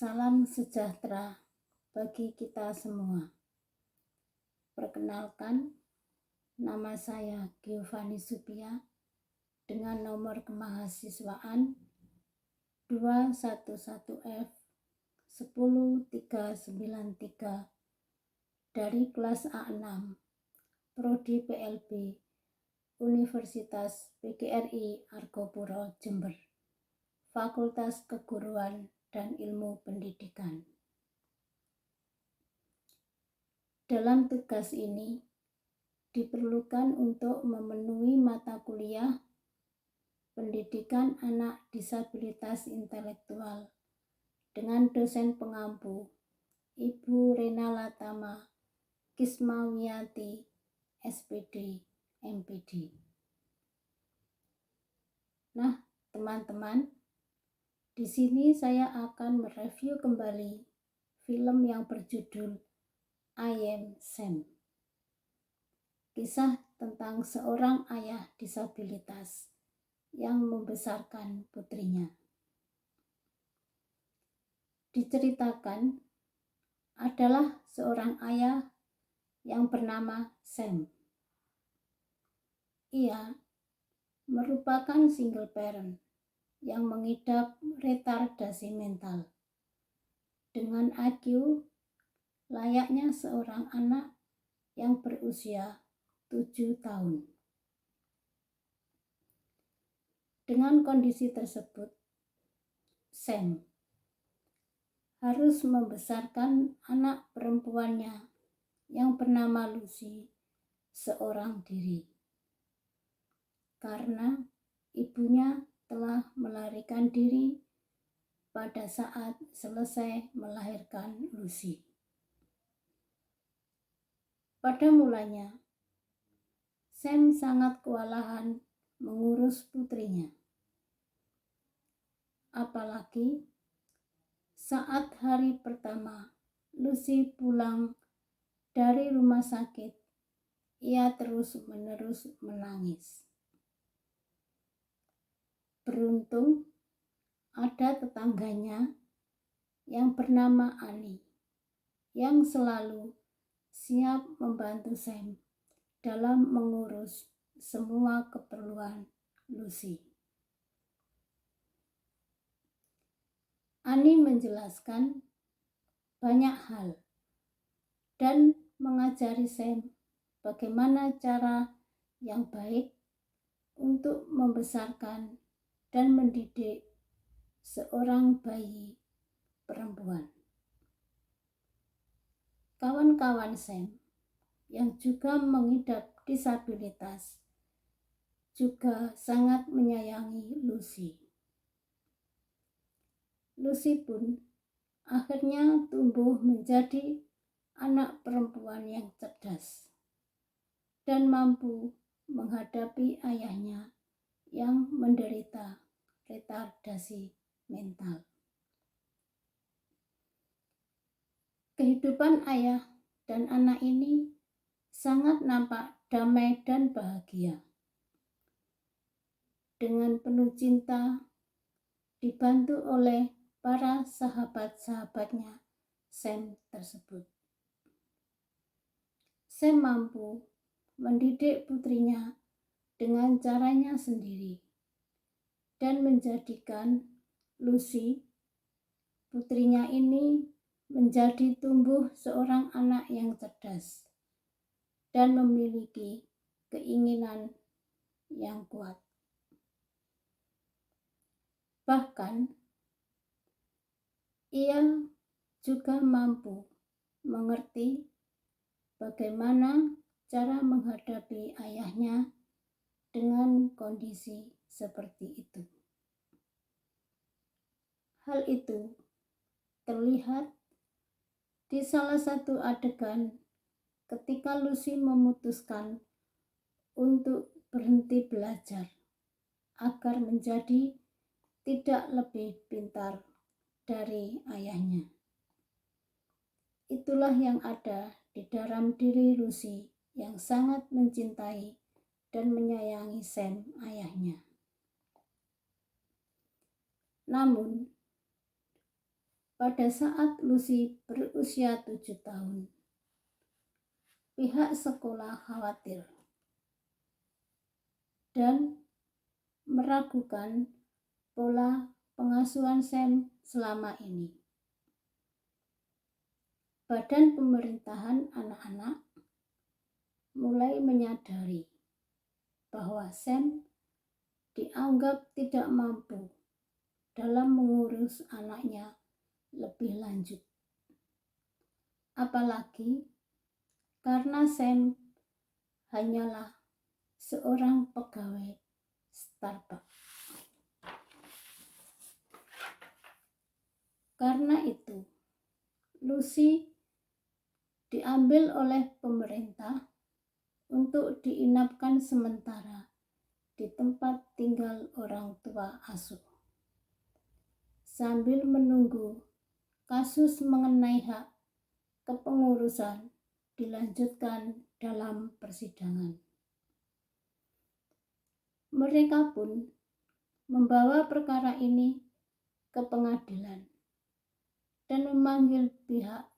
Salam sejahtera bagi kita semua. Perkenalkan, nama saya Giovanni Supia dengan nomor kemahasiswaan 211F 10393 dari kelas A6 Prodi PLB Universitas PGRI Argopuro Jember, Fakultas Keguruan dan Ilmu Pendidikan. Dalam tugas ini diperlukan untuk memenuhi mata kuliah pendidikan anak disabilitas intelektual dengan dosen pengampu Ibu Rena Latama Kismawiati, SPD, MPD. Nah, teman-teman, di sini saya akan mereview kembali film yang berjudul I Am Sam. Kisah tentang seorang ayah disabilitas yang membesarkan putrinya. Diceritakan adalah seorang ayah yang bernama Sam. Ia merupakan single parent yang mengidap retardasi mental dengan IQ layaknya seorang anak yang berusia 7 tahun. Dengan kondisi tersebut, Sam harus membesarkan anak perempuannya yang bernama Lucy seorang diri karena ibunya telah melarikan diri pada saat selesai melahirkan Lucy. Pada mulanya, Sam sangat kewalahan mengurus putrinya. Apalagi saat hari pertama Lucy pulang dari rumah sakit, ia terus-menerus menangis. Beruntung ada tetangganya yang bernama Annie yang selalu siap membantu Sam dalam mengurus semua keperluan Lucy. Annie menjelaskan banyak hal dan mengajari Sam bagaimana cara yang baik untuk membesarkan dan mendidik seorang bayi perempuan. Kawan-kawan Sam yang juga mengidap disabilitas juga sangat menyayangi Lucy. Lucy pun akhirnya tumbuh menjadi anak perempuan yang cerdas dan mampu menghadapi ayahnya yang menderita retardasi mental. Kehidupan ayah dan anak ini sangat nampak damai dan bahagia. Dengan penuh cinta, dibantu oleh para sahabat-sahabatnya Sam tersebut. Sam mampu mendidik putrinya dengan caranya sendiri dan menjadikan Lucy, putrinya ini, menjadi tumbuh seorang anak yang cerdas dan memiliki keinginan yang kuat. Bahkan, ia juga mampu mengerti bagaimana cara menghadapi ayahnya dengan kondisi seperti itu. Hal itu terlihat di salah satu adegan ketika Lucy memutuskan untuk berhenti belajar agar menjadi tidak lebih pintar dari ayahnya. Itulah yang ada di dalam diri Lucy yang sangat mencintai dan menyayangi Sam, ayahnya. Namun, Pada saat Lucy berusia 7 tahun, pihak sekolah khawatir dan meragukan pola pengasuhan Sam selama ini. Badan Pemerintahan Anak-anak mulai menyadari bahwa Sam dianggap tidak mampu dalam mengurus anaknya lebih lanjut. Apalagi karena Sam hanyalah seorang pegawai Starbucks. Karena itu, Lucy diambil oleh pemerintah untuk diinapkan sementara di tempat tinggal orang tua asuh, sambil menunggu kasus mengenai hak kepengurusan dilanjutkan dalam persidangan. Mereka pun membawa perkara ini ke pengadilan dan memanggil pihak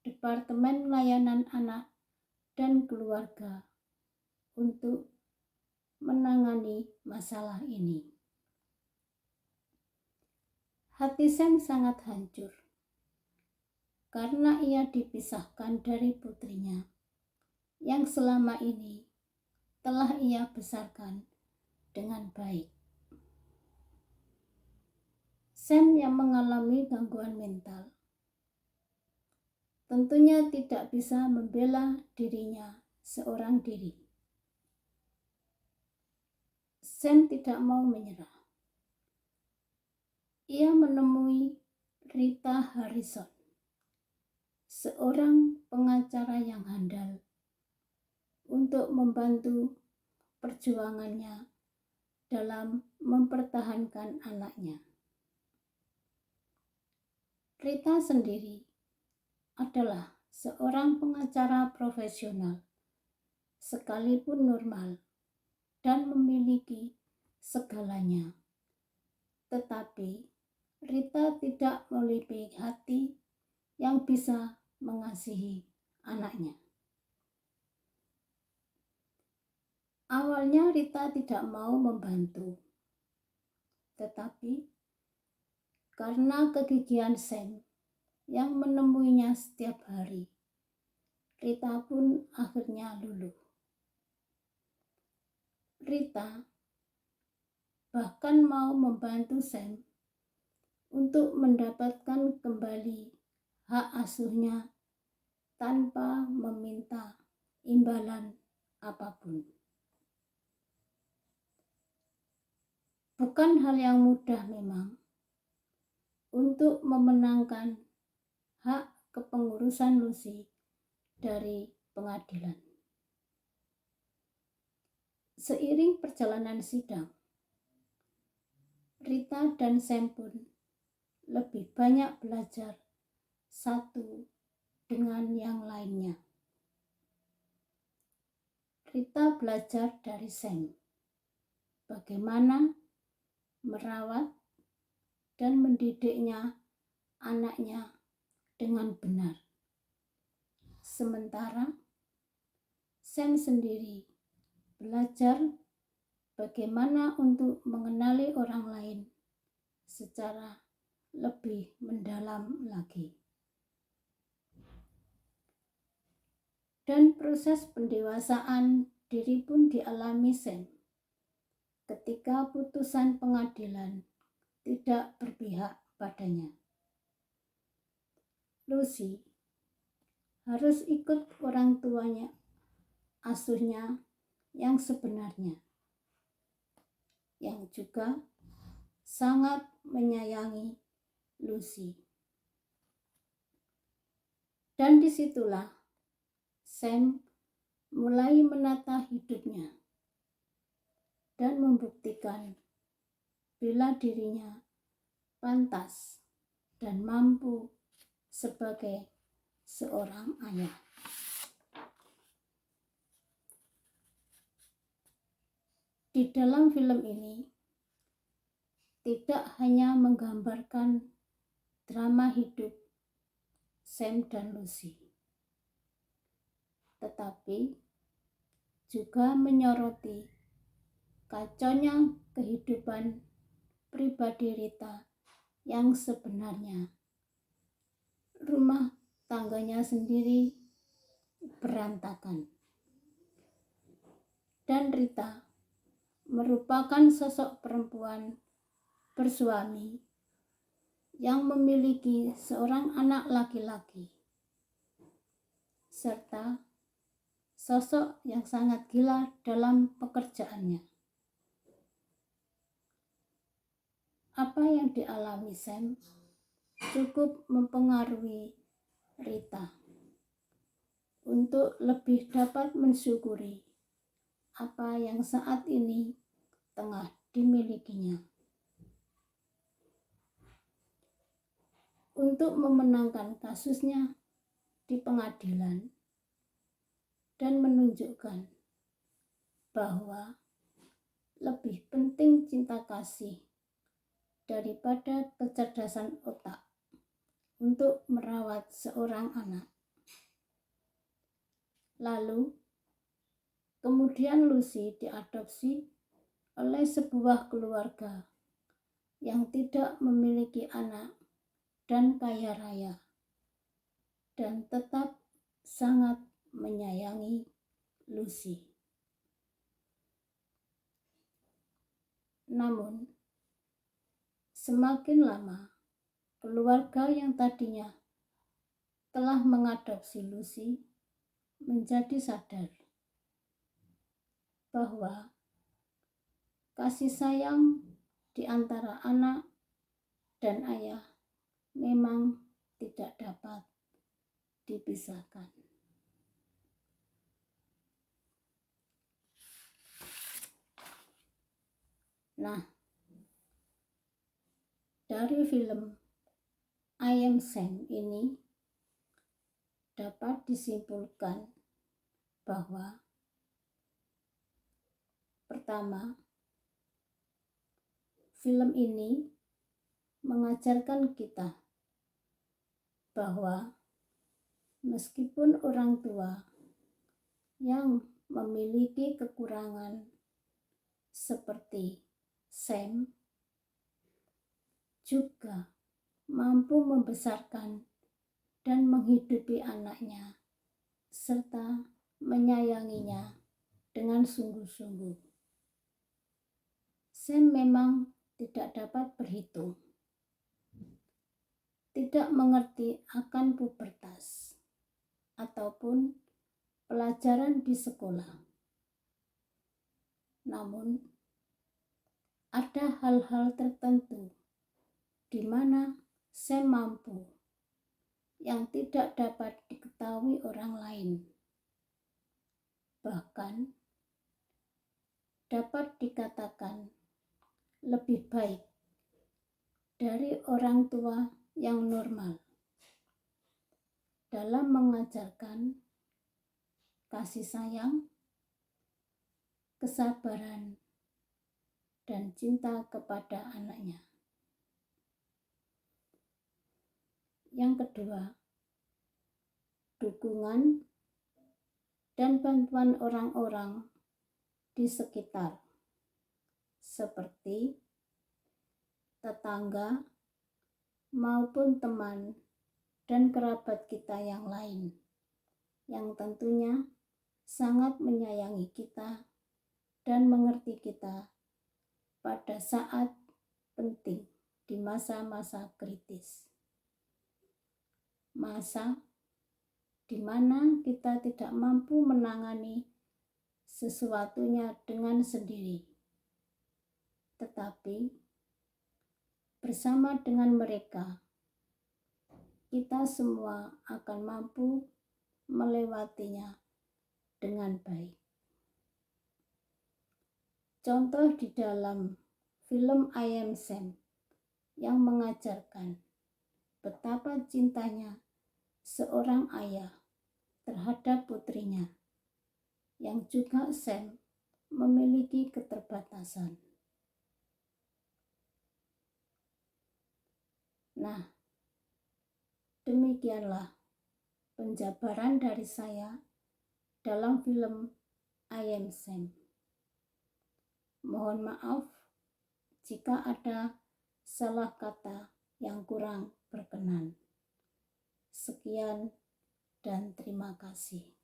Departemen Layanan Anak dan Keluarga untuk menangani masalah ini. Hati Sam sangat hancur karena ia dipisahkan dari putrinya yang selama ini telah ia besarkan dengan baik. Sam yang mengalami gangguan mental tentunya tidak bisa membela dirinya seorang diri. Sam tidak mau menyerah. Ia menemui Rita Harrison, seorang pengacara yang handal, untuk membantu perjuangannya dalam mempertahankan anaknya. Rita sendiri adalah seorang pengacara profesional, sekalipun normal dan memiliki segalanya. Tetapi Rita tidak memiliki hati yang bisa mengasihi anaknya. Awalnya Rita tidak mau membantu, tetapi karena kegigihan Sam yang menemuinya setiap hari, Rita pun akhirnya luluh. Rita bahkan mau membantu Sam untuk mendapatkan kembali hak asuhnya tanpa meminta imbalan apapun. Bukan hal yang mudah memang untuk memenangkan hak kepengurusan Lucy dari pengadilan. Seiring perjalanan sidang, Rita dan Sam pun lebih banyak belajar satu dengan yang lainnya. Rita belajar dari Sam bagaimana merawat dan mendidiknya anaknya dengan benar. Sementara Sam sendiri belajar bagaimana untuk mengenali orang lain secara lebih mendalam lagi. Dan proses pendewasaan diri pun dialami Sam ketika putusan pengadilan tidak berpihak padanya. Lucy harus ikut orang tuanya asuhnya yang sebenarnya, yang juga sangat menyayangi Lucy. Dan disitulah Sam mulai menata hidupnya dan membuktikan bila dirinya pantas dan mampu sebagai seorang ayah. Di dalam film ini tidak hanya menggambarkan drama hidup Sam dan Lucy, tetapi juga menyoroti kacaunya kehidupan pribadi Rita yang sebenarnya. Rumah tangganya sendiri berantakan. Dan Rita merupakan sosok perempuan bersuami yang memiliki seorang anak laki-laki, serta sosok yang sangat gila dalam pekerjaannya. Apa yang dialami Sam cukup mempengaruhi Rita untuk lebih dapat mensyukuri apa yang saat ini tengah dimilikinya. Untuk memenangkan kasusnya di pengadilan dan menunjukkan bahwa lebih penting cinta kasih daripada kecerdasan otak untuk merawat seorang anak. Lalu, kemudian Lucy diadopsi oleh sebuah keluarga yang tidak memiliki anak dan kaya raya, dan tetap sangat menyayangi Lucy. Namun, semakin lama, keluarga yang tadinya telah mengadopsi Lucy menjadi sadar bahwa kasih sayang di antara anak dan ayah memang tidak dapat dipisahkan. Nah, dari film I Am Sam ini dapat disimpulkan bahwa pertama, film ini mengajarkan kita bahwa meskipun orang tua yang memiliki kekurangan seperti Sam juga mampu membesarkan dan menghidupi anaknya serta menyayanginya dengan sungguh-sungguh. Sam memang tidak dapat berhitung, tidak mengerti akan pubertas ataupun pelajaran di sekolah. Namun, ada hal-hal tertentu di mana Sam mampu yang tidak dapat diketahui orang lain. Bahkan, dapat dikatakan lebih baik dari orang tua yang normal dalam mengajarkan kasih sayang, kesabaran, dan cinta kepada anaknya. Yang kedua, dukungan dan bantuan orang-orang di sekitar, seperti tetangga maupun teman dan kerabat kita yang lain, yang tentunya sangat menyayangi kita dan mengerti kita pada saat penting di masa-masa kritis. Masa di mana kita tidak mampu menangani sesuatunya dengan sendiri, tetapi bersama dengan mereka, kita semua akan mampu melewatinya dengan baik. Contoh di dalam film I Am Sam yang mengajarkan betapa cintanya seorang ayah terhadap putrinya, yang juga Sam memiliki keterbatasan. Nah, Demikianlah penjabaran dari saya dalam film I Am Sam. Mohon maaf jika ada salah kata yang kurang berkenan. Sekian dan terima kasih.